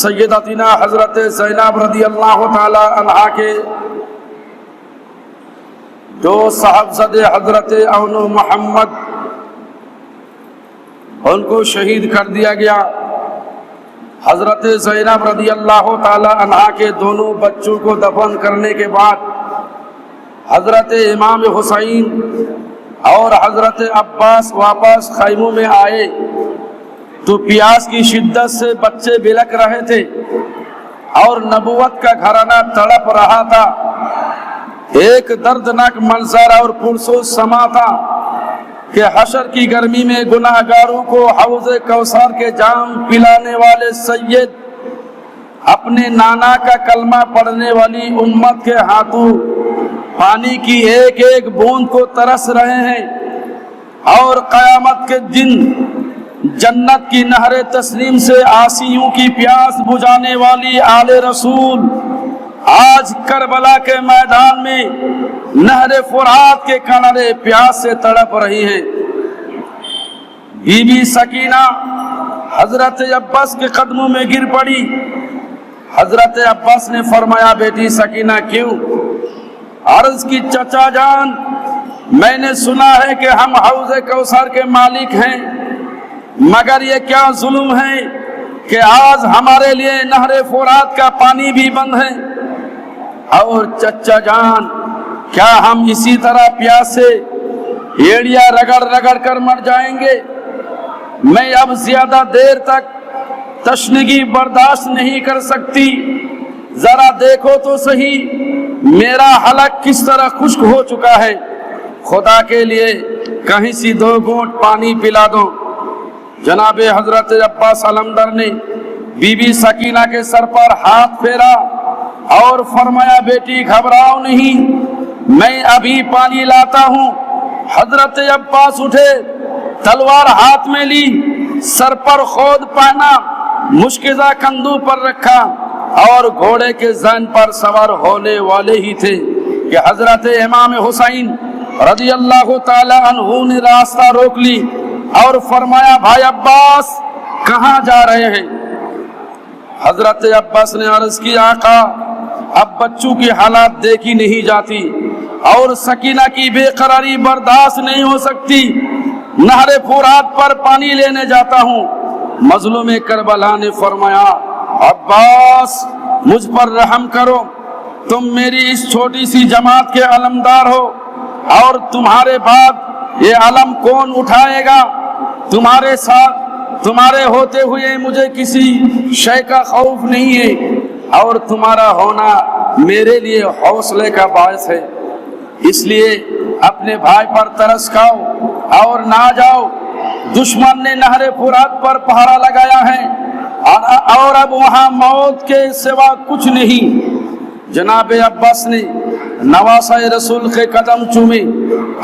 سیدتنا حضرت زینب رضی اللہ تعالی عنہا کے دو صاحبزادے حضرت اون و محمد ان کو شہید کر دیا گیا۔ حضرت زینب رضی اللہ تعالی عنہا کے دونوں بچوں کو دفن کرنے کے بعد حضرت امام حسین اور حضرت عباس واپس خیموں میں آئے تو پیاس کی شدت سے بچے بلک رہے تھے اور نبوت کا گھرانہ تڑپ رہا تھا۔ ایک دردناک منظر اور پرسوز سما تھا کہ حشر کی گرمی میں گناہگاروں کو حوض کوثر کے جام پلانے والے سید اپنے نانا کا کلمہ پڑھنے والی امت کے ہاتھوں پانی کی ایک ایک بوند کو ترس رہے ہیں، اور قیامت کے دن جنت کی نہر تسنیم سے عاصیوں کی پیاس بجھانے والی آل رسول آج کربلا کے میدان میں نہر فرات کے کنارے پیاس سے تڑپ رہی ہے۔ بی بی سکینہ حضرت عباس کے قدموں میں گر پڑی۔ حضرت عباس نے فرمایا، بیٹی سکینہ کیوں؟ عرض کی، چچا جان میں نے سنا ہے کہ ہم حوض کوثر کے مالک ہیں، مگر یہ کیا ظلم ہے کہ آج ہمارے لیے نہر فرات کا پانی بھی بند ہے۔ اور چچا جان کیا ہم اسی طرح پیاس سے ایڑیاں رگڑ رگڑ کر مر جائیں گے؟ میں اب زیادہ دیر تک تشنگی برداشت نہیں کر سکتی، ذرا دیکھو تو صحیح میرا حلق کس طرح خشک ہو چکا ہے، خدا کے لیے کہیں سی دو گھونٹ پانی پلا دو۔ جناب حضرت عباس علمدر نے بی بی سکینہ کے سر پر ہاتھ پھیرا اور فرمایا، بیٹی گھبراؤ نہیں، میں ابھی پانی لاتا ہوں۔ حضرت عباس اٹھے، تلوار ہاتھ میں لی، سر پر خود پہنا، مشکزہ کندھوں پر رکھا، اور گھوڑے کے ذہن پر سوار ہونے والے ہی تھے کہ حضرت امام حسین رضی اللہ تعالی عنہ نے راستہ روک لی اور فرمایا، بھائی عباس کہاں جا رہے ہیں؟ حضرت عباس نے عرض کی، آقا اب بچوں کی حالات دیکھی نہیں جاتی اور سکینہ کی بے قراری برداشت نہیں ہو سکتی، نہر فرات پر پانی لینے جاتا ہوں۔ مظلوم کربلا نے فرمایا، عباس مجھ پر رحم کرو، تم میری اس چھوٹی سی جماعت کے علمدار ہو، اور تمہارے بعد یہ علم کون اٹھائے گا؟ تمہارے ساتھ تمہارے ہوتے ہوئے مجھے کسی شے کا خوف نہیں ہے، اور تمہارا ہونا میرے لیے حوصلے کا باعث ہے، اس لیے اپنے بھائی پر ترس کھاؤ اور نہ جاؤ۔ دشمن نے نہر فرات پر پہرا لگایا ہے اور اب وہاں موت کے سوا کچھ نہیں۔ جناب عباس نے نواسہ رسول کے قدم چومے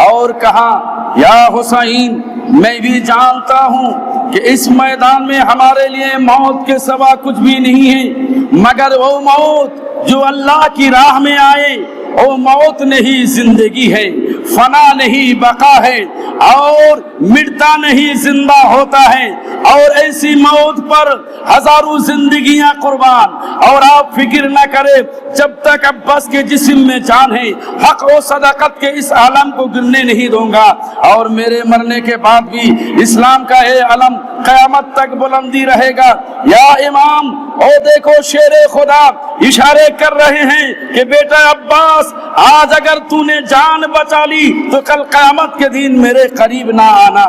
اور کہا، یا حسین میں بھی جانتا ہوں کہ اس میدان میں ہمارے لیے موت کے سوا کچھ بھی نہیں ہے، مگر وہ موت جو اللہ کی راہ میں آئے وہ موت نہیں زندگی ہے، فنا نہیں بقا ہے، اور مٹتا نہیں زندہ ہوتا ہے، اور ایسی موت پر ہزاروں زندگیاں قربان۔ اور آپ فکر نہ کرے، جب تک عباس کے جسم میں جان ہے حق و صداقت کے اس عالم کو گرنے نہیں دوں گا، اور میرے مرنے کے بعد بھی اسلام کا یہ علم قیامت تک بلندی رہے گا۔ یا امام، او دیکھو شیر خدا اشارے کر رہے ہیں کہ بیٹا عباس آج اگر تو نے جان بچا لی تو کل قیامت کے دن میرے قریب نہ آنا۔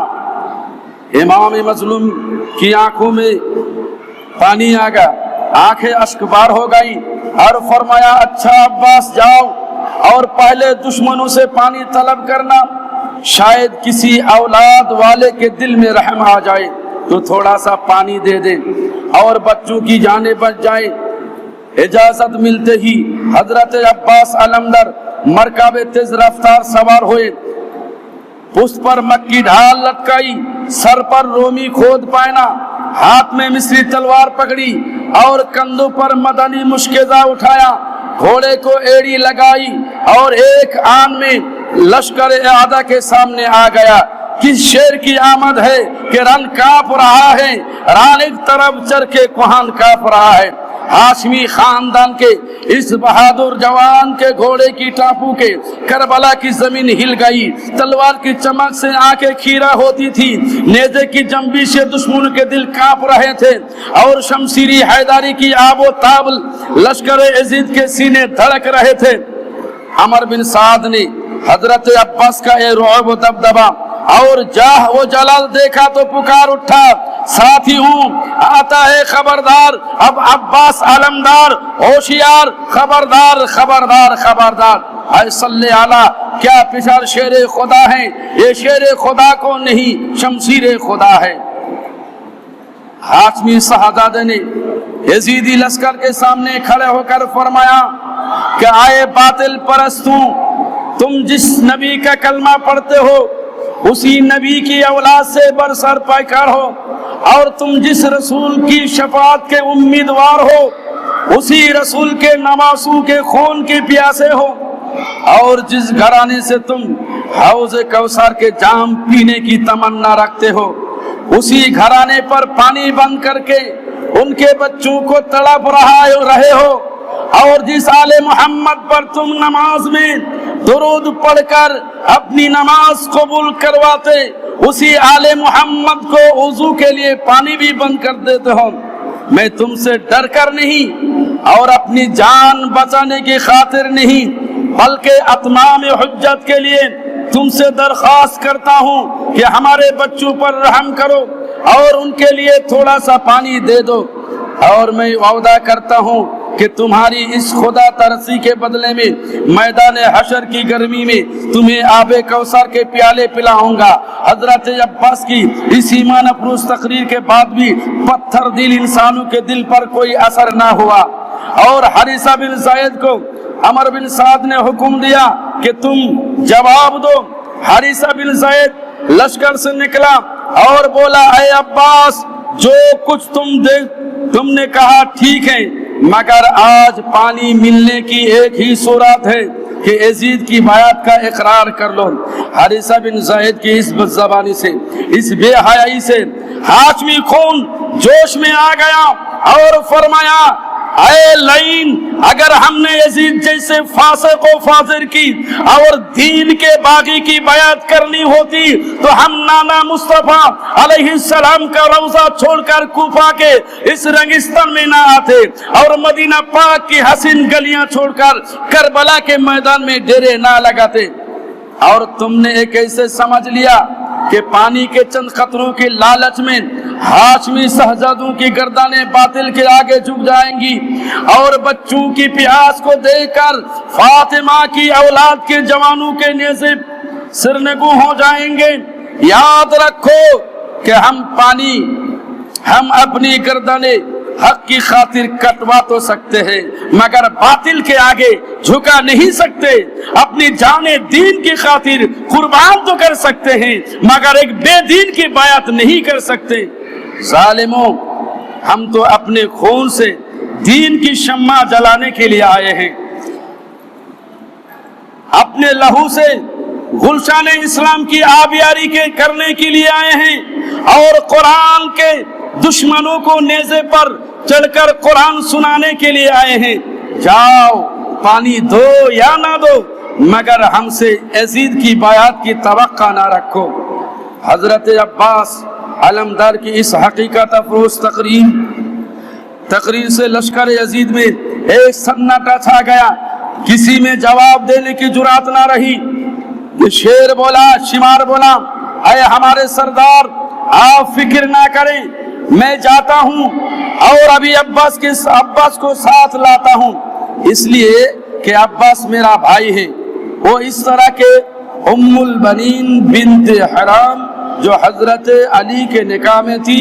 امام مظلوم کی آنکھوں میں پانی آ گیا، آنکھیں اشکبار ہو گئی، اور فرمایا، اچھا عباس جاؤ اور پہلے دشمنوں سے پانی طلب کرنا، شاید کسی اولاد والے کے دل میں رحم آ جائے تو تھوڑا سا پانی دے دیں اور بچوں کی جانیں بچ جائیں۔ اجازت ملتے ہی حضرت عباس علمدر مرکب تیز رفتار سوار ہوئے، پشت پر مکی ڈھال لٹکائی، سر پر رومی کھود پہنا، ہاتھ میں مصری تلوار پکڑی اور کندھوں پر مدنی مشکزہ اٹھایا، گھوڑے کو ایڑی لگائی اور ایک آن میں لشکر اعداء کے سامنے آ گیا۔ किस शेर की आमद है कि रन कांप रहा है, रान एक तरफ चर के कोहान कांप रहा है। हाशमी खानदान के इस बहादुर जवान के घोड़े की टापू के करबला की जमीन हिल गई। तलवार की चमक से आंखें खीरा होती थी, नेज़े की जंबी से दुश्मन के दिल कांप रहे थे और शमशीरी हैदारी की आबो ताब लश्कर यजीद के सीने धड़क रहे थे। अमर बिन साद ने हजरत अब्बास का ये रुअब दबदबा और जाह वो जलाल देखा तो पुकार उठा, साथी हूँ आता है खबरदार, अब अब्बास आलमदार, होशियार, खबरदार खबरदार खबरदार। ऐ सल्ले आला, क्या पिछड़ शेर खुदा है, ये शेर खुदा को नहीं शमशीर खुदा है। हाशमी शहजादे ने यजीदी लश्कर के सामने खड़े होकर फरमाया कि आए बातिल परस्तों, तुम जिस नबी का कलमा पढ़ते हो उसी नबी की औलाद से बरसर पैकर हो, और तुम जिस रसूल की शफाअत के उम्मीदवार हो उसी रसूल के नवासों के खून के प्यासे हो, और जिस घराने से तुम हौज कौसर के जाम पीने की तमन्ना रखते हो उसी घराने पर पानी बंद करके उनके बच्चों को तड़प रहे हो, और जिस आले मोहम्मद पर तुम नमाज में दुरूद पढ़कर अपनी नमाज कबूल करवाते उसी आले मोहम्मद को वुजू के लिए पानी भी बंद कर देते हो। मैं तुमसे डर कर नहीं और अपनी जान बचाने की खातिर नहीं बल्कि अतमाम हुज्जत के लिए तुमसे दरख्वास्त करता हूँ कि हमारे बच्चों पर रहम करो और उनके लिए थोड़ा सा पानी दे दो, और मैं वादा करता हूँ कि तुम्हारी इस खुदा तरसी के बदले में मैदान हशर की गर्मी में तुम्हें आबे कौसर के प्याले पिलाऊंगा। हजरत अब्बास की इस ईमान अफरोज तकरीर के बाद भी पत्थर दिल इंसानों के दिल पर कोई असर ना हुआ, और हारिसा बिन ज़ैद को अमर बिन साद ने हुक्म दिया कि तुम जवाब दो। हारिसा बिन ज़ैद लश्कर से निकला और बोला, ऐ अब्बास, जो कुछ तुमने कहा ठीक है, मगर आज पानी मिलने की एक ही सूरत है कि यजीद की बायत का इकरार कर लो। हारिसा बिन ज़ैद की इस बदज़बानी से, इस बेहयाई से हाशमी खून जोश में आ गया और फरमाया, ऐ लईन, अगर हमने यजीद जैसे फासे को फाजिर की और दीन के बागी की बायत करनी होती तो हम नाना मुस्तफा अलैहिस्सलाम का रौजा छोड़कर कूफा के इस रेगिस्तान में ना आते और मदीना पाक की हसीन गलियां छोड़कर करबला के मैदान में डेरे ना लगाते। और तुमने एक ऐसे समझ लिया कि पानी के चंद खतरों के लालच में हाशमी शहजादों की गर्दनें बातिल के आगे झुक जाएंगी और बच्चों की प्यास को देखकर फातिमा की औलाद के जवानों के नेज़े सिरनगू हो जाएंगे। याद रखो कि हम अपनी गर्दनें हक की खातिर कटवा तो सकते हैं मगर बातिल के आगे झुका नहीं सकते। अपनी जाने दीन की खातिर कुर्बान तो कर सकते हैं मगर एक बेदीन की बायत नहीं कर सकते। जालिमों, हम तो अपने खून से दीन की शम्मा जलाने के लिए आए हैं, अपने लहू से गुलशान इस्लाम की आबियारी करने के लिए आए हैं और कुरान के दुश्मनों को नेज़े पर चढ़कर कुरान सुनाने के लिए आए हैं। जाओ, पानी दो या ना दो मगर हमसे यजीद की बायत की तवक्का ना रखो। हजरत अब्बास अलमदार की इस हकीकत अफरोज तकरीर से लश्कर यजीद में एक सन्नाटा छा गया। किसी में जवाब देने की जुरात ना रही। ये शेर बोला, शिमार बोला, अरे हमारे सरदार, आप फिक्र ना करें, मैं जाता हूँ और अभी अब्बास को साथ लाता हूँ, इसलिए कि अब्बास मेरा भाई है। वो इस तरह के उम्मुल बनीन बिन्त हराम जो हजरत अली के निकाह में थी,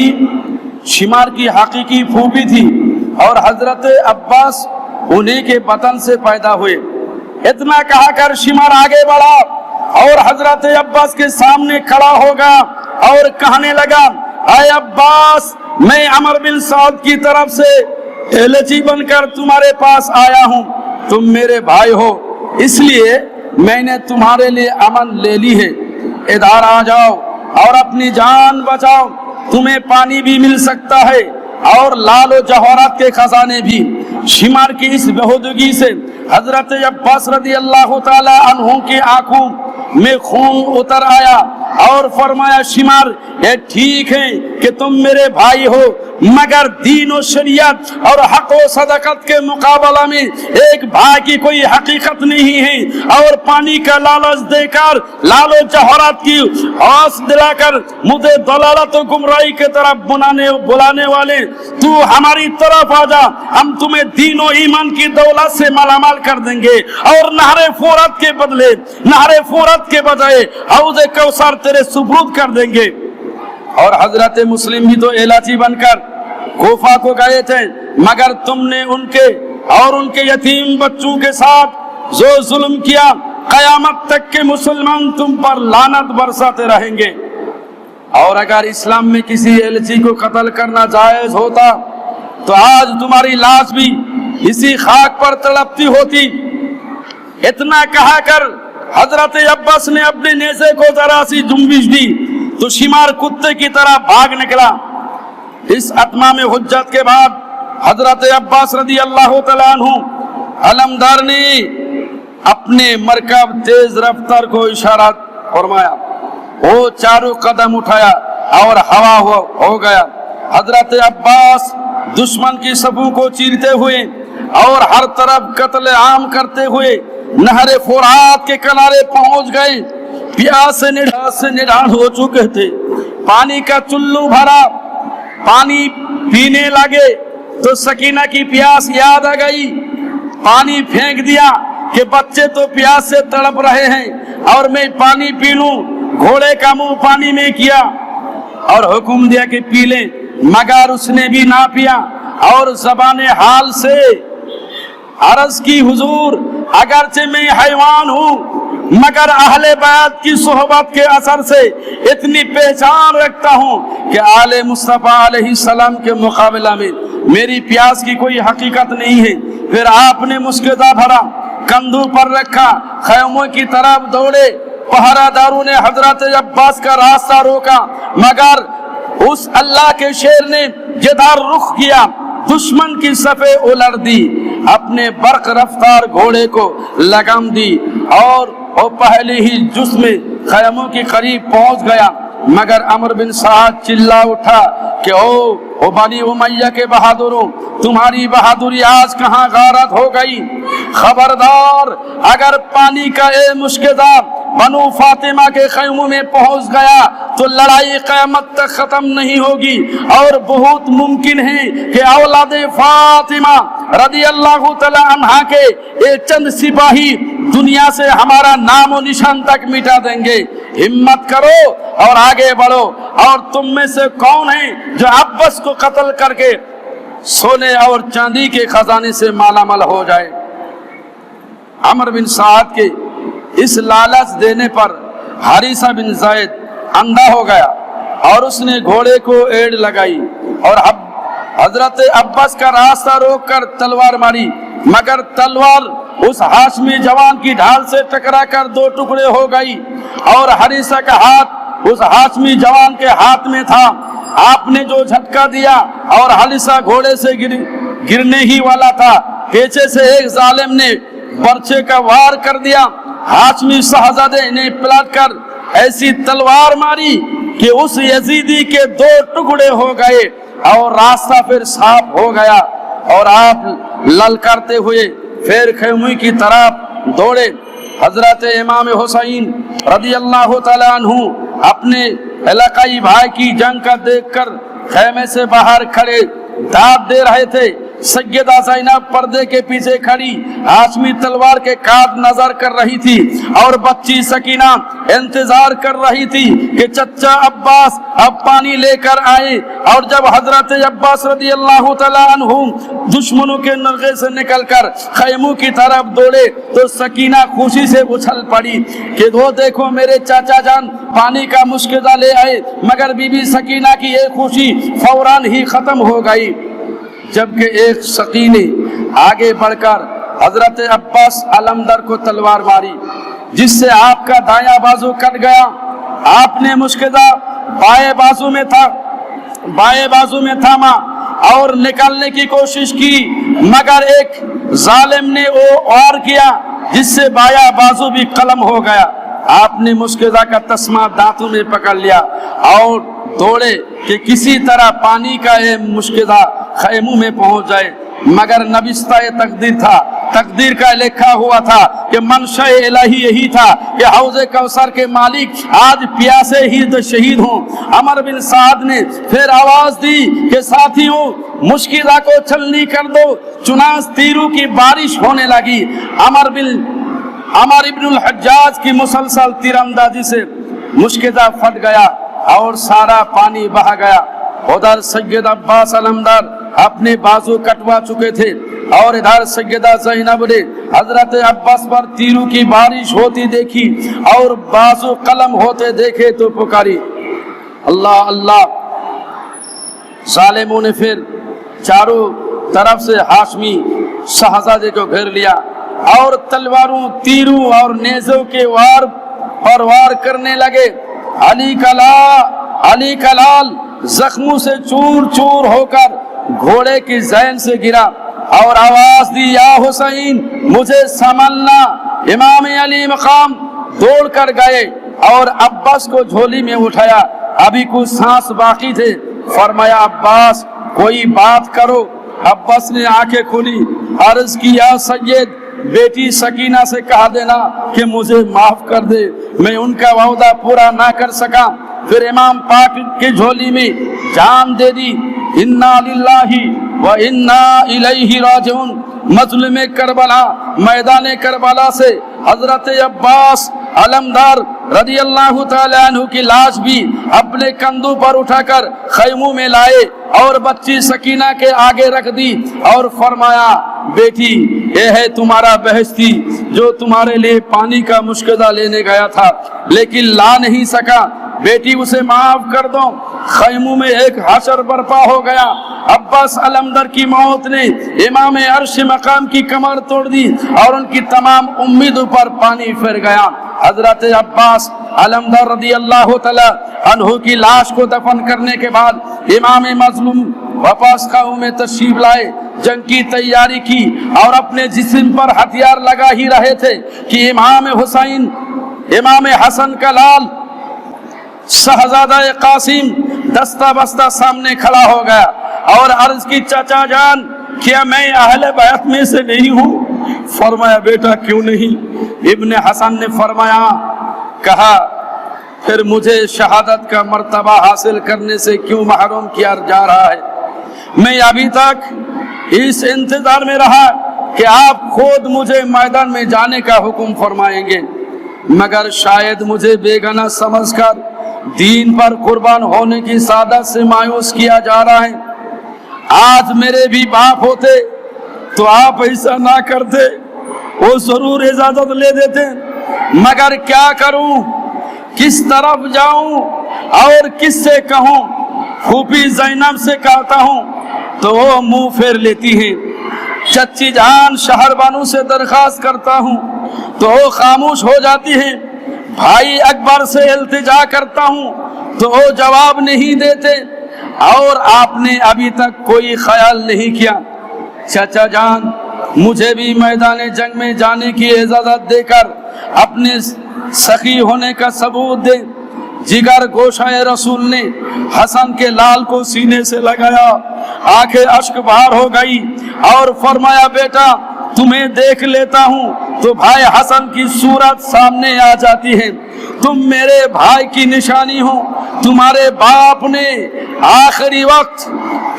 शिमार की हकीकी फूफी थी और हजरत अब्बास उन्हीं के बतन से पैदा हुए। इतना कहा कर शिमार आगे बढ़ा और हजरत अब्बास के सामने खड़ा होगा और कहने लगा, ऐ अब्बास, मैं अमर बिन साद की तरफ से एलची बनकर तुम्हारे पास आया हूँ। तुम मेरे भाई हो, इसलिए मैंने तुम्हारे लिए अमन ले ली है। इधर आ जाओ। اور اپنی جان بچاؤ، تمہیں پانی بھی مل سکتا ہے اور لال و جواہرات کے خزانے بھی۔ شمار کی اس بہودگی سے حضرت عباس رضی اللہ تعالی عنہ کی آنکھوں میں خون اتر آیا اور فرمایا شمار یہ ٹھیک ہے کہ تم میرے بھائی ہو، مگر دین و شریعت اور حق و صداقت کے مقابلہ میں ایک بھائی کی کوئی حقیقت نہیں ہے، اور پانی کا لالچ دے کر، لال و جواہرات کی آس دلا کر مجھے دلالت و گمراہی کے طرف بلانے والے، تو ہماری طرف آ جا، ہم تمہیں دین و ایمان کی دولت سے مالا مال کر دیں گے، اور نہر فرات کے بدلے، نہر فرات کے بجائے حوض کوثر تیرے سپرد کر دیں گے۔ اور حضرت مسلم بھی تو الاچی بن کر کوفہ کو گئے تھے، مگر تم نے ان کے اور ان کے یتیم بچوں کے ساتھ جو ظلم کیا، قیامت تک کے مسلمان تم پر لعنت برساتے رہیں گے۔ اور اگر اسلام میں کسی الاچی کو قتل کرنا جائز ہوتا تو آج تمہاری لاش بھی اسی خاک پر تڑپتی ہوتی۔ اتنا کہا کر حضرت عباس نے اپنے نیزے کو ذرا سی جنبش دی تو شمار کتے کی طرح بھاگ نکلا۔ اس اتمام حجت کے بعد حضرت عباس رضی اللہ تعالیٰ عنہ علمدار نے اپنے مرکب تیز رفتار کو اشارہ فرمایا، وہ چاروں قدم اٹھایا اور ہوا ہو گیا۔ حضرت عباس دشمن کی صفوں کو چیرتے ہوئے اور ہر طرف قتل عام کرتے ہوئے نہر فرات کے کنارے پہنچ گئے۔ پیاس سے نڈھال ہو چکے تھے، پانی کا چلو بھرا، پانی پینے لگے تو سکینہ کی پیاس یاد آ گئی، پانی پھینک دیا کہ بچے تو پیاس سے تڑپ رہے ہیں اور میں پانی پی لوں۔ گھوڑے کا منہ پانی میں کیا اور حکم دیا کہ پی لیں، مگر اس نے بھی نہ پیا، اور زبان حال سے عرض کی حضور اگرچہ میں حیوان ہوں مگر اہل بیت کی صحبت کے اثر سے اتنی پہچان رکھتا ہوں کہ آل مصطفیٰ علیہ السلام کے مقابلہ میں میری پیاس کی کوئی حقیقت نہیں ہے۔ پھر آپ نے مسکدہ بھرا، کندھوں پر رکھا، خیموں کی طرف دوڑے۔ پہرہ داروں نے حضرت عباس کا راستہ روکا، مگر اس اللہ کے شیر نے جدھر رخ کیا دشمن کی صفیں الٹ دی، اپنے برق رفتار گھوڑے کو لگام دی اور وہ پہلے ہی جسم خیموں کے قریب پہنچ گیا۔ مگر عمرو بن سعد چلا اٹھا کہ او بنی امیہ کے بہادروں، تمہاری بہادری آج کہاں غارت ہو گئی؟ خبردار، اگر پانی کا اے مشکدہ بنو فاطمہ کے خیموں میں پہنچ گیا تو لڑائی قیامت تک ختم نہیں ہوگی، اور بہت ممکن ہے کہ اولاد فاطمہ رضی اللہ تعالی عنہا کے ایک چند سپاہی دنیا سے ہمارا نام و نشان تک مٹا دیں گے۔ ہمت کرو اور آگے بڑھو۔ اور تم میں سے کون ہے جو عباس کو قتل کر کے سونے اور چاندی کے خزانے سے مالا مال ہو جائے؟ عمرو بن سعد کے اس لالچ دینے پر حارثہ بن زید اندھا ہو گیا اور اس نے گھوڑے کو ایڑ لگائی اور حضرت عباس کا راستہ روک کر تلوار ماری، مگر تلوار اس ہاشمی جوان کی ڈھال سے ٹکرا کر دو ٹکڑے ہو گئی، اور حارثہ کا ہاتھ اس ہاشمی جوان کے ہاتھ میں تھا۔ آپ نے جو جھٹکا دیا اور حارثہ گھوڑے سے گرنے ہی والا تھا، پیچھے سے ایک ظالم نے برچے کا وار کر دیا۔ ہاشمی شہزادے نے پلٹ کر ایسی تلوار ماری کہ اس یزیدی کے دو ٹکڑے ہو گئے اور راستہ پھر صاف ہو گیا، اور آپ للکارتے ہوئے پھر خیمے کی طرف دوڑے۔ حضرت امام حسین رضی اللہ تعالیٰ عنہ اپنے علاقائی بھائی کی جنگ کا دیکھ کر خیمے سے باہر کھڑے داد دے رہے تھے۔ سیدہ زینب پردے کے پیچھے کھڑی ہاشمی تلوار کے کاٹ نظر کر رہی تھی، اور بچی سکینہ انتظار کر رہی تھی کہ چچا عباس اب پانی لے کر آئے۔ اور جب حضرت عباس رضی اللہ تعالیٰ عنہ دشمنوں کے نرغے سے نکل کر خیموں کی طرف دوڑے تو سکینہ خوشی سے اچھل پڑی کہ وہ دیکھو میرے چاچا جان پانی کا مشکدہ لے آئے، مگر بی بی سکینہ کی یہ خوشی فوراً ہی ختم ہو گئی، جبکہ ایک سقی نے آگے بڑھ کر حضرت عباس علمدار کو تلوار ماری، جس سے آپ کا دایاں بازو کٹ گیا आपने मुश्किदा बाएं बाजू में थामा और निकालने की कोशिश की, मगर एक जालिम ने वो और किया जिससे बाया बाजू भी कलम हो गया। आपने मुश्किदा का तस्मा दांतों में पकड़ लिया और दौड़े कि किसी तरह पानी का ये मुश्किदा खैमू में पहुंच जाए, मगर नबिस्ता तकदीर था, तकदीर का लिखा हुआ था कि मंशा इलाही यही था कि हौज़े कौसर के मालिक आज प्यासे ही तो शहीद हों। अमर बिन साद ने फिर आवाज दी कि साथियों मुश्किदा को छलनी कर दो। चुनांच तीरों की बारिश होने लगी। अमर इब्नुल हज्जाज की मुसलसल तीरंदाजी से मुश्किदा फट गया और सारा पानी बहा गया। उधर सैयद अब्बास अलमदार अपने बाजू कटवा चुके थे और इधर सैयदा ज़ैनब ने हजरत अब्बास पर तीरों की बारिश होती देखी और बाजू कलम होते देखे तो पुकारी अल्लाह अल्लाह। जालिमों ने फिर चारों तरफ से हाशमी शहजादे को घेर लिया और तलवारों, तीरों और नेज़ों के वार पर वार करने लगे। अली का लाल जख्मों से चूर चूर होकर घोड़े की ज़ैन से गिरा और आवाज दी, या हुसैन मुझे संभलना। इमाम अली मकाम दौड़ कर गए और अब्बास को झोली में उठाया। अभी कुछ सांस बाकी थे। फरमाया अब्बास कोई बात करो। अब्बास ने आंखें खोली, अर्ज किया सैयद बेटी सकीना से कहा देना कि मुझे माफ कर दे, मैं उनका वादा पूरा ना कर सका। फिर इमाम पाक की झोली में जान दे दी। इन्ना लिल्लाही व इन्ना इलैहि राजिऊन। मजलुम करबला मैदान करबला से हजरत अब्बास अलमदार रदियल्लाहु ताला अन्हु की लाश भी अपने कंधों पर उठाकर खैमों में लाए और बच्ची सकीना के आगे रख दी और फरमाया, बेटी ये है तुम्हारा बेहस्ती जो तुम्हारे लिए पानी का मुश्किदा लेने गया था लेकिन ला नहीं सका। बेटी उसे माफ कर दो। खैमों में एक हशर बर्पा हो गया। अब्बास अलमदर की मौत ने इमाम अर्श मकाम की कमर तोड़ दी और उनकी तमाम उम्मीदों पर पानी फिर गया। हजरत अब्बास अलमदर रदियल्लाहु तआला अन्हु की लाश को दफन करने के बाद इमाम मजलूम वापस गांव में तशरीफ लाए, जंग की तैयारी की और अपने जिस्म पर हथियार लगा ही रहे थे कि इमाम हसन का लाल शहजादा कासिम दस्ता बस्ता सामने खड़ा हो गया और अर्ज की, चाचा जान क्या मैं अहले बैत में से नहीं हूँ? फरमाया बेटा क्यों नहीं? इब्ने हसन ने फरमाया, कहा फिर मुझे शहादत का मर्तबा हासिल करने से क्यों महरूम किया जा रहा है? मैं अभी तक इस इंतजार में रहा कि आप खुद मुझे मैदान में जाने का हुक्म फरमाएंगे, मगर शायद मुझे बेगना समझकर दीन पर कुर्बान होने की सादत से मायूस किया जा रहा है। आज मेरे भी बाप होते तो आप ऐसा ना करते, वो जरूर इजाजत ले देते, मगर क्या करूं, किस तरफ जाऊं और किससे कहूं? फूफी ज़ैनब से कहता हूं तो वो मुंह फेर लेती है। चच्ची जान शहरबानू से दरखास्त करता हूं तो वो खामोश हो जाती है। भाई अकबर से इल्तिजा करता हूं तो वो जवाब नहीं देते और आपने अभी तक कोई ख्याल नहीं किया। चाचा जान मुझे भी मैदान जंग में जाने की इजाजत देकर अपने सखी होने का सबूत दे। जिगर गोशाए रसूल ने हसन के लाल को सीने से लगाया, आंखें अश्क बहार हो गई और फरमाया, बेटा तुम्हें देख लेता हूँ तो भाई हसन की सूरत सामने आ जाती है। तुम मेरे भाई की निशानी हो। तुम्हारे बाप ने आखिरी वक्त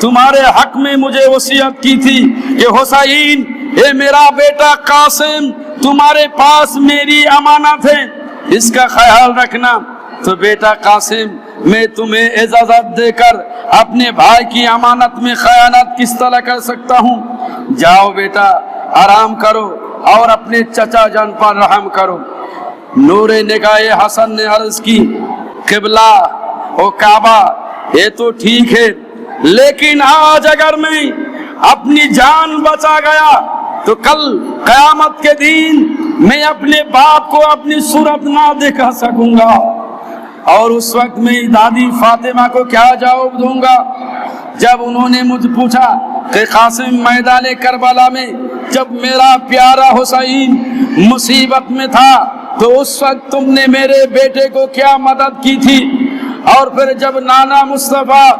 तुम्हारे हक में मुझे वसीयत की थी कि हुसैन ये मेरा बेटा कासिम तुम्हारे पास मेरी अमानत है, इसका ख्याल रखना। तो बेटा कासिम मैं तुम्हें इजाजत देकर अपने भाई की अमानत में खयानत किस तरह कर सकता हूँ? जाओ बेटा आराम करो और अपने चचा जान पर रहम करो। नूरे निगाहे हसन ने अर्ज की, किबला ओ काबा ये तो ठीक है, लेकिन आज अगर मैं अपनी जान बचा गया तो कल कयामत के दिन मैं अपने बाप को अपनी सूरत ना दिखा सकूंगा। اور اس وقت میں دادی فاطمہ کو کیا جواب دوں گا جب انہوں نے مجھ پوچھا کہ قاسم میدان کربلا میں جب میرا پیارا حسین مصیبت میں تھا تو اس وقت تم نے میرے بیٹے کو کیا مدد کی تھی؟ اور پھر جب نانا مصطفیٰ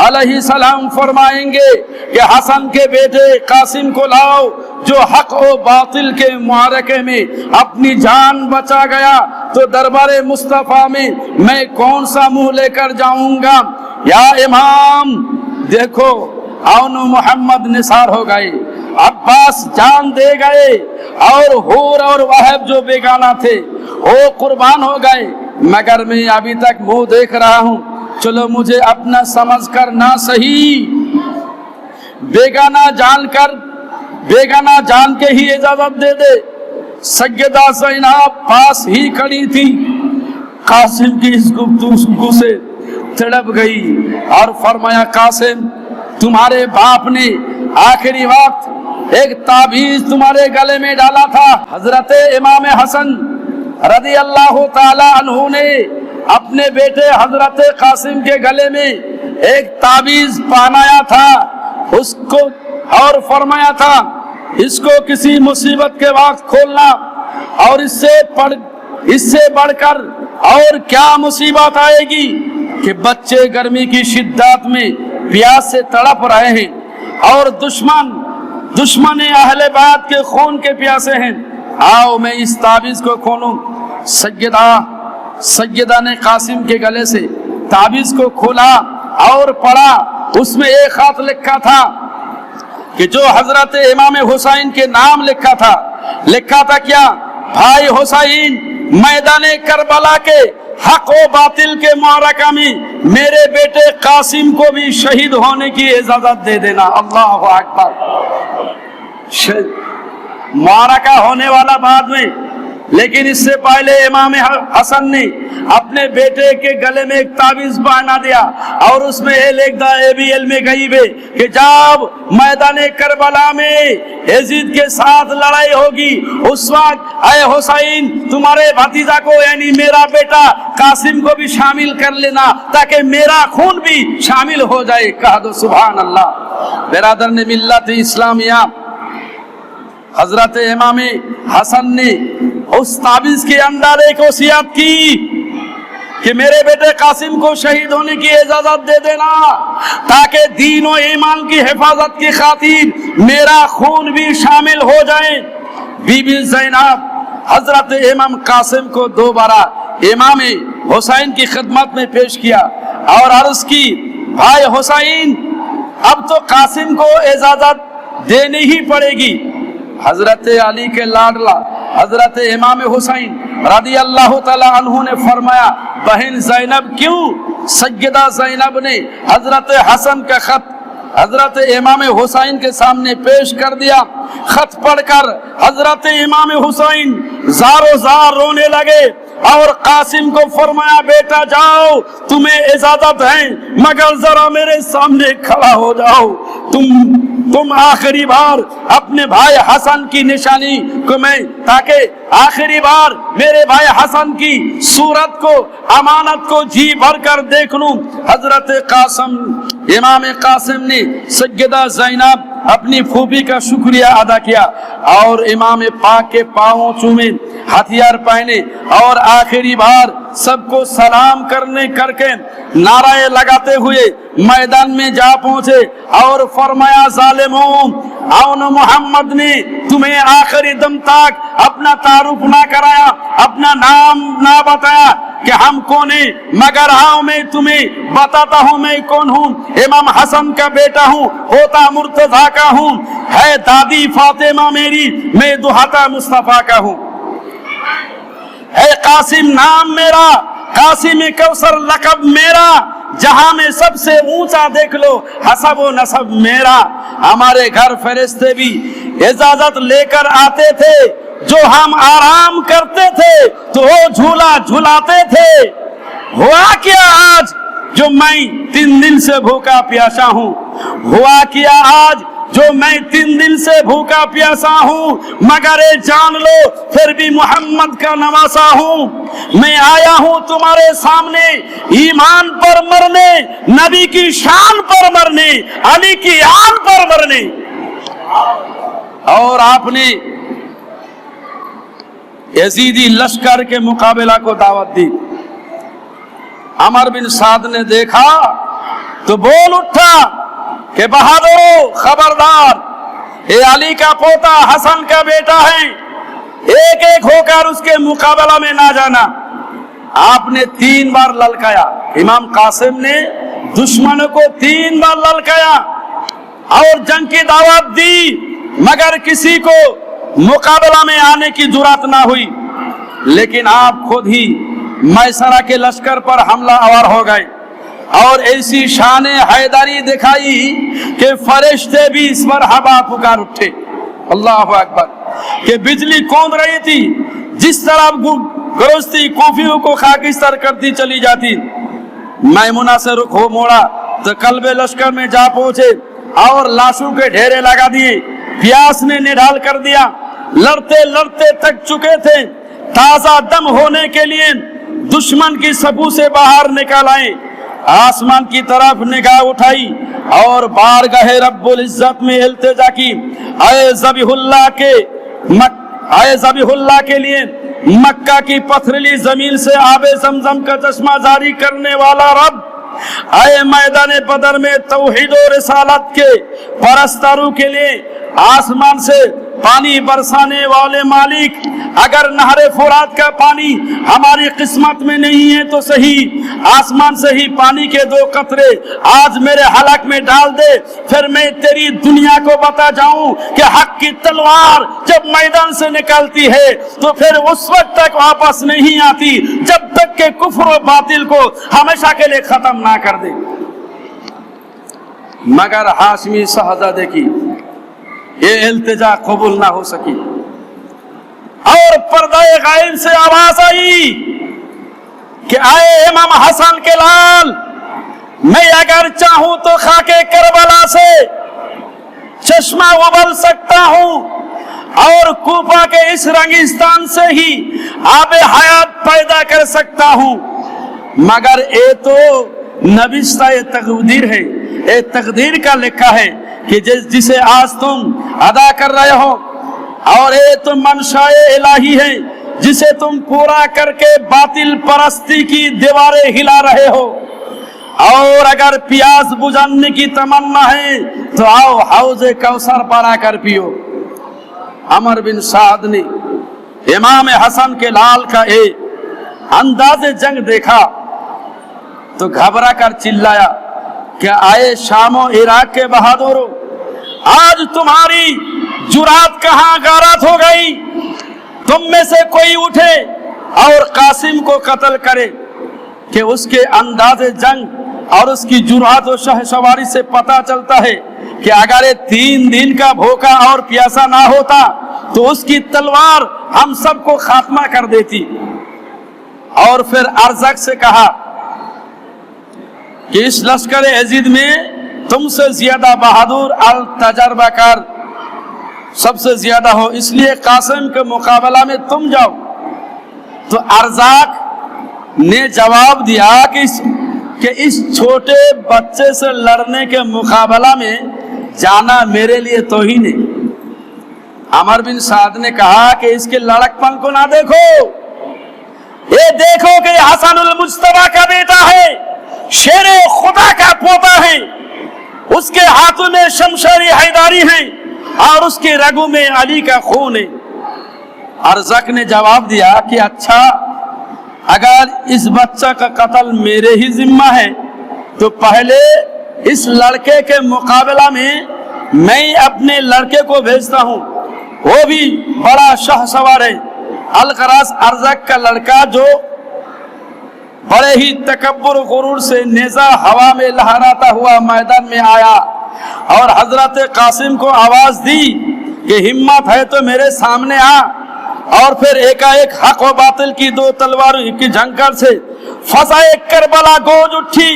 علیہ السلام فرمائیں گے کہ حسن کے بیٹے قاسم کو لاؤ جو حق و باطل کے معرکے میں اپنی جان بچا گیا، تو دربار مصطفیٰ میں کون سا منہ لے کر جاؤں گا؟ یا امام دیکھو اون محمد نثار ہو گئے، عباس جان دے گئے، اور حور اور وہب جو بیگانہ تھے وہ قربان ہو گئے، مگر میں ابھی تک منہ دیکھ رہا ہوں۔ چلو مجھے اپنا سمجھ کر نہ صحیح بیگانہ جان کے ہی اجازت دے دے۔ سیدہ زینب پاس ہی کھڑی تھی، قاسم کی اس گفتگو سے تڑپ گئی اور فرمایا قاسم تمہارے باپ نے آخری وقت ایک تعویذ تمہارے گلے میں ڈالا تھا۔ حضرت امام حسن رضی اللہ تعالی عنہ نے اپنے بیٹے حضرت قاسم کے گلے میں ایک تعویذ پہنایا تھا اس کو، اور فرمایا تھا اس کو کسی مصیبت کے وقت کھولنا، اور اس سے بڑھ کر اور کیا مصیبت آئے گی کہ بچے گرمی کی شدت میں پیاس سے تڑپ رہے ہیں اور دشمن اہل بیت کے خون کے پیاسے ہیں، آؤ میں اس تعویذ کو کھولوں۔ سیدہ نے قاسم کے گلے سے تعویذ کو کھولا اور پڑھا، اس میں ایک خط لکھا تھا کہ جو حضرت امام حسین کے نام لکھا تھا کیا؟ بھائی حسین میدان کربلا کے حق و باطل کے معرکہ میں میرے بیٹے قاسم کو بھی شہید ہونے کی اجازت دے دینا۔ اللہ اکبر۔ معرکہ ہونے والا بعد میں، لیکن اس سے پہلے امام حسن نے اپنے بیٹے کے گلے میں ایک تعویذ پہنا دیا اور اس میں لکھ دا اے بھی علم غیب ہے کہ جب میدان کربلا میں یزید کے ساتھ لڑائی ہوگی اس وقت اے حسین تمہارے بھتیجا کو یعنی میرا بیٹا قاسم کو بھی شامل کر لینا تاکہ میرا خون بھی شامل ہو جائے۔ کہہ دو سبحان اللہ۔ برادران ملت اسلامیہ، حضرت امام حسن نے اس تعویذ کے اندر ایک وصیت کی کہ میرے بیٹے قاسم کو شہید ہونے کی اجازت دے دینا تاکہ دین و ایمان کی حفاظت کی خاطر میرا خون بھی شامل ہو جائے۔ بی بی زینب حضرت امام قاسم کو دوبارہ امام حسین کی خدمت میں پیش کیا اور عرض کی بھائی حسین اب تو قاسم کو اجازت دینی ہی پڑے گی۔ حضرت علی کے لاڈلا حضرت امام حسین رضی اللہ تعالی عنہ نے فرمایا بہن زینب کیوں؟ سیدہ زینب نے حضرت حسن کا خط حضرت امام حسین کے سامنے پیش کر دیا۔ خط پڑھ کر حضرت امام حسین زارو زار رونے لگے اور قاسم کو فرمایا بیٹا جاؤ تمہیں اجازت ہے مگر ذرا میرے سامنے کھڑا ہو جاؤ، تم آخری بار اپنے بھائی حسن کی نشانی کو میں تاکہ آخری بار میرے بھائی حسن کی صورت کو امانت کو جی بھر کر دیکھ لوں۔ حضرت قاسم امام قاسم نے سیدہ زینب اپنی پھوپھی کا شکریہ ادا کیا اور امام پاک کے پاؤں چومے، ہتھیار پہنے اور آخری بار سب کو سلام کر کے نعرے لگاتے ہوئے میدان میں جا پہنچے اور فرمایا ظالموں اون محمد نے تمہیں آخری دم تک اپنا تعارف نہ کرایا، اپنا نام نہ بتایا کہ ہم کون ہیں، مگر ہاں میں تمہیں بتاتا ہوں میں کون ہوں۔ امام حسن کا بیٹا ہوں، ہوتا مرتضیٰ کا ہوں، ہے دادی فاطمہ میری، میں دہاتا مصطفیٰ کا ہوں۔ ہے قاسم نام میرا، قاسم کوثر لقب میرا، جہاں میں سب سے اونچا دیکھ لو حسب و نسب میرا۔ ہمارے گھر فرشتے بھی اجازت لے کر آتے تھے، جو ہم آرام کرتے تھے تو وہ جھولا جھلاتے تھے۔ ہوا کیا آج جو میں 3 دن سے بھوکا پیاسا ہوں؟ ہوا کیا آج जो मैं 3 दिन से भूखा प्यासा हूँ, मगर ये जान लो फिर भी मोहम्मद का नवासा हूँ। मैं आया हूँ तुम्हारे सामने ईमान पर मरने, नबी की शान पर मरने, अली की आन पर मरने। और आपने यजीदी लश्कर के मुकाबला को दावत दी। अमर बिन साद ने देखा तो बोल उठा कि बहादुर खबरदार, ये अली का पोता हसन का बेटा है, एक एक होकर उसके मुकाबला में ना जाना। आपने 3 बार ललकाया, इमाम कासिम ने दुश्मनों को 3 बार ललकाया और जंग की दावत दी, मगर किसी को मुकाबला में आने की जुर्रत ना हुई। लेकिन आप खुद ही मैसरा के लश्कर पर हमला आवर हो गए और ऐसी शान हैदरी दिखाई कि फरिश्ते भी इस पर हवा पुकार उठे। अल्लाह अकबर, कि बिजली कौंद रही थी, जिस तरह गरोस्ती कॉफियों को खाकिस्तर करती चली जाती। मैमुना से रुख हो मोड़ा तो कल्बे लश्कर में जा पहुंचे और लाशों के ढेरे लगा दिए। प्यास ने निढाल कर दिया, लड़ते लड़ते थक चुके थे। ताजा दम होने के लिए दुश्मन की सफू से बाहर निकल आए, आसमान की तरफ निगाह उठाई और बारगाहे रब्बुल इज्जत में इल्तिजा की। आए ज़बीहुल्लाह के लिए मक्का की पथरीली जमीन से आबे ज़मज़म का चश्मा जारी करने वाला रब, आए मैदान बदर में तौहीद और रिसालत के परस्तारों के लिए आसमान से पानी बरसाने वाले मालिक, अगर नहरे फुरात का पानी हमारी किस्मत में नहीं है तो सही, आसमान से ही पानी के 2 कतरे आज मेरे हलक में डाल दे, फिर मैं तेरी दुनिया को बता जाऊं कि हक की तलवार जब मैदान से निकलती है तो फिर उस वक्त तक वापस नहीं आती जब तक के कुफ्र और बातिल को हमेशा के लिए खत्म ना कर दे। मगर हाशमी शहजादे की ये इल्तिजा कबूल ना हो सकी और पर्दाए गायब से आवाज आई कि आए इमाम हसन के लाल, मैं अगर चाहूं तो खाके करबला से चश्मा उबल सकता हूं और कूफा के इस रेगिस्तान से ही आबे हयात पैदा कर सकता हूं। मगर ये तो नबिस्ता तकदीर है, ये तकदीर का लिखा है कि जिसे आज तुम अदा कर रहे हो, और ये तो मंशाए इलाही है जिसे तुम पूरा करके बातिल परस्ती की दीवारें हिला रहे हो। और अगर प्यास बुझाने की तमन्ना है तो आओ हौज़े कौसर पर आकर पियो। अमर बिन साद ने इमाम हसन के लाल का एक अंदाज़े जंग देखा तो घबरा कर चिल्लाया कि आए शामो इराक के बहादुरों, आज तुम्हारी जुरात कहाँ गारत हो गई? तुम में से कोई उठे और कासिम को कत्ल करे। कि उसके अंदाज़े जंग और उसकी जुरात और शहसवारी से पता चलता है कि अगर ये 3 दिन का भूखा और प्यासा ना होता तो उसकी तलवार हम सबको खात्मा कर देती। और फिर अरज़क से कहा कि इस लश्कर यजीद में तुमसे ज्यादा बहादुर अल तजर्बाकार सबसे ज्यादा हो, इसलिए कासिम के मुकाबला में तुम जाओ। तो अरज़क ने जवाब दिया कि इस छोटे बच्चे से लड़ने के मुकाबला में जाना मेरे लिए तो ही नहीं। अमर बिन साद ने कहा कि इसके लड़कपन को ना देखो, ये देखो कि हसनुल मुज्तबा का बेटा है, शेरे खुदा का पोता है, उसके हाथों में शमशारी हैदारी है और उसके रगों में अली का खून है। अरज़क ने जवाब दिया कि अच्छा, अगर इस बच्चा का कत्ल मेरे ही जिम्मा है तो पहले इस लड़के के मुकाबला में मैं अपने लड़के को भेजता हूँ, वो भी बड़ा शाहसवार है। अलकरास अरज़क का लड़का जो बड़े ही तकब्बुर गुरूर से नेज़ा हवा में लहराता हुआ मैदान में आया और हजरत कासिम को आवाज दी कि हिम्मत है तो मेरे सामने आ। और फिर एकाएक हक व बातिल की 2 तलवारों की झंकार से फसाए करबला गूंज उठी।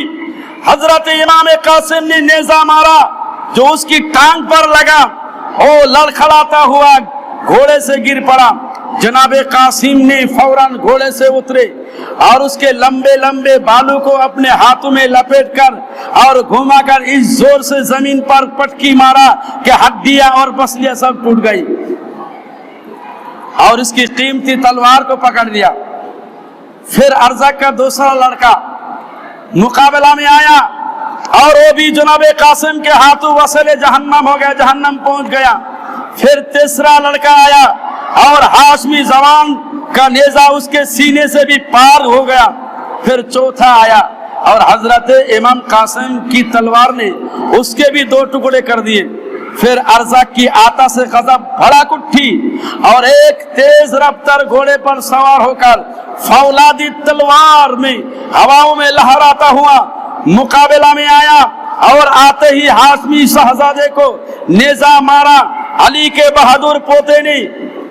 हजरत इमाम कासिम ने नेज़ा मारा जो उसकी टांग पर लगा वो लड़खड़ाता हुआ घोड़े से गिर पड़ा। जनाबे कासिम ने फौरन घोड़े से उतरे और उसके लंबे लंबे बालों को अपने हाथों में लपेटकर और घुमाकर इस जोर से जमीन पर पटकी मारा कि हड्डियां और पसलियां सब टूट गई और इसकी कीमती तलवार को पकड़ लिया। फिर अर्जक का दूसरा लड़का मुकाबला में आया और वो भी जनाबे कासिम के हाथों वसले जहन्नम हो गया, जहन्नम पहुंच गया। फिर तीसरा लड़का आया और हाशमी जवान का नेजा उसके सीने से भी पार हो गया। फिर चौथा आया और हजरत इमाम कासिम की तलवार ने उसके भी 2 टुकड़े कर दिए। फिर अर्जक की आता से गजब भड़क उठी और एक तेज रफ्तार घोड़े पर सवार होकर फौलादी तलवार में हवाओं में लहराता हुआ मुकाबला में आया और आते ही हाशमी शहजादे को नेजा मारा। अली के बहादुर पोते ने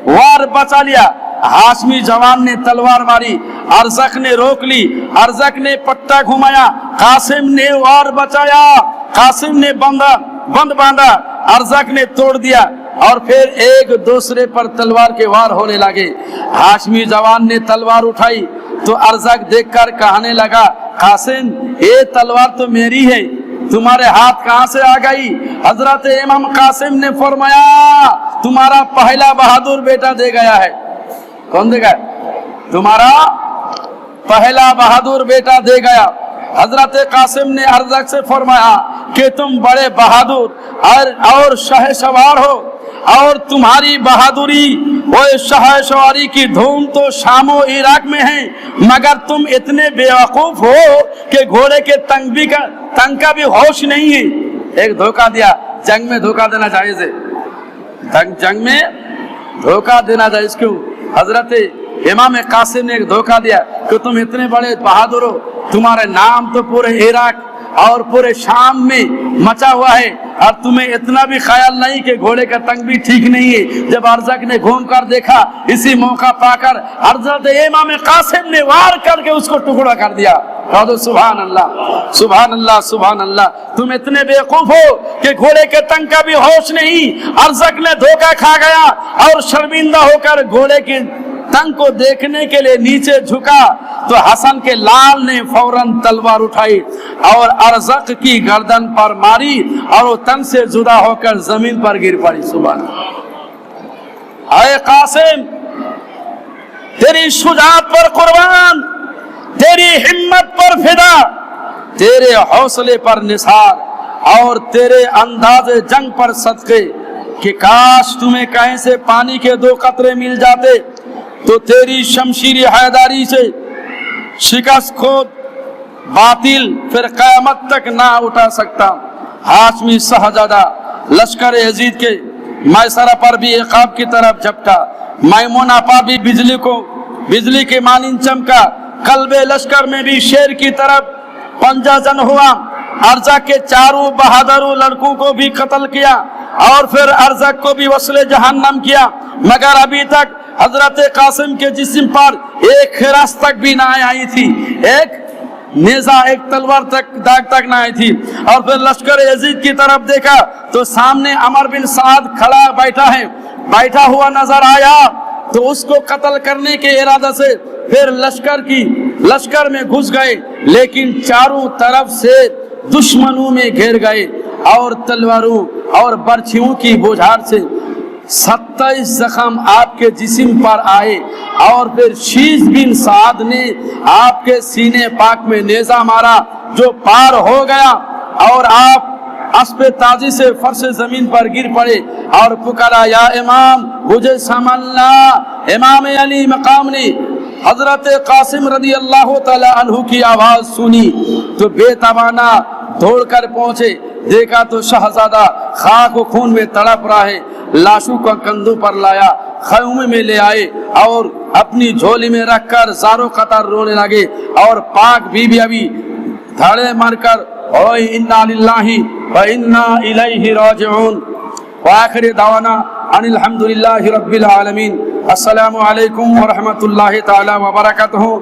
वार बचा लिया। हाशमी जवान ने तलवार मारी, अर्जक ने रोक ली, अर्जक ने पट्टा घुमाया, कासिम ने वार बचाया, कासिम ने बंद बांधा, अर्जक ने तोड़ दिया और फिर एक दूसरे पर तलवार के वार होने लगे। हाशमी जवान ने तलवार उठाई तो अर्जक देखकर कहने लगा, कासिम ये तलवार तो मेरी है, तुम्हारे हाथ कहां से आ गई? हजरत इमाम कासिम ने फरमाया, तुम्हारा पहला बहादुर बेटा दे गया है। कौन दे गया? तुम्हारा पहला बहादुर बेटा दे गया। हजरत कासिम ने अर्जक से फरमाया कि तुम बड़े बहादुर और शाह सवार हो और तुम्हारी बहादुरी वो शाह सवारी की धूम तो शाम और इराक में है, मगर तुम इतने बेवकूफ हो कि घोड़े के तंग का भी होश नहीं है। एक धोखा दिया, जंग में धोखा देना जायज है, जंग में धोखा देना जायज क्यों? हजरत इमाम कासिम ने एक धोखा दिया कि तुम इतने बड़े बहादुर हो, तुम्हारे नाम तो पूरे इराक और पूरे शाम में मचा हुआ है और तुम्हें इतना भी ख्याल नहीं कि घोड़े का तंग भी ठीक नहीं है। जब अर्जक ने घूम कर देखा, इसी मौका पाकर हजरत इमाम कासिम ने वार करके उसको टुकड़ा कर दिया। कह दो सुभान अल्लाह, सुभान अल्लाह, सुभान अल्लाह। तुम इतने बेवकूफ हो कि घोड़े के तंग का भी होश नहीं। अर्जक ने धोखा खा गया और शर्मिंदा होकर घोड़े की तंग को देखने के लिए नीचे झुका तो हसन के लाल ने फौरन तलवार उठाई और अर्जक की गर्दन पर मारी और वो तंग से जुदा होकर जमीन पर गिर पड़ी। सुभान अल्लाह। आए कासिम, तेरी शुजाअत पर कुर्बान, तेरी हिम्मत पर फिदा, तेरे हौसले पर निसार और तेरे अंदाज़े जंग पर सदके कि काश तुम्हें कहीं से पानी के 2 कतरे मिल जाते तो तेरी शमशीरी हैदारी से शिकस्त खोद बातिल फिर क़यामत तक ना उठा सकता। हाशमी शहजादा लश्कर यजीद के मैसरा पर भी इक़ाब की तरफ झपटा, मैमूना पर भी बिजली के मानिंद चमका, कल्बे लश्कर में भी शेर की तरफ पंजा जन हुआ। अर्जक के 4 बहादुर लड़कों को भी कत्ल किया और फिर अर्जक को भी वस्ले जहन्नम किया, मगर अभी तक हजरत कासिम के जिस्म पर एक खिरास तक भी ना आई थी, एक नेजा, एक तलवार तक दाग तक ना आई थी। और फिर लश्कर यजीद की तरफ देखा तो सामने अमर बिन साद खड़ा बैठा हुआ नजर आया तो उसको कत्ल करने के इरादे से फिर लश्कर में घुस गए, लेकिन चारों तरफ से दुश्मनों में घेर गए और तलवारों और बर्छियों की बौछार से 27 जख्म आपके जिस्म पर आए और फिर शीश बिन साद ने आपके सीने पाक में नेजा मारा जो पार हो गया और आप अस्पे ताजी से फर्श जमीन पर गिर पड़े और पुकारा, या इमाम मुझे संभालना। इमाम अली मकाम ने हजरत कासिम रदी अल्लाह तआला अन्हु की आवाज सुनी तो बेतवाना दौड़कर पहुंचे, देखा तो शहजादा खाक व खून में तड़प रहा है। लाशों को कंधों पर लाया, खैमे में ले आए और अपनी झोली में रखकर ज़ारो कतार रोने लगे और पाक बीबी अभी धड़े मारकर ओए इन्ना लिल्लाहि व इन्ना इलैहि राजिऊन व आखिर दावाना अनिल हम्दुलिल्लाहि रब्बिल आलमीन। अस्सलामु अलैकुम व रहमतुल्लाहि तआला व बरकातुहू।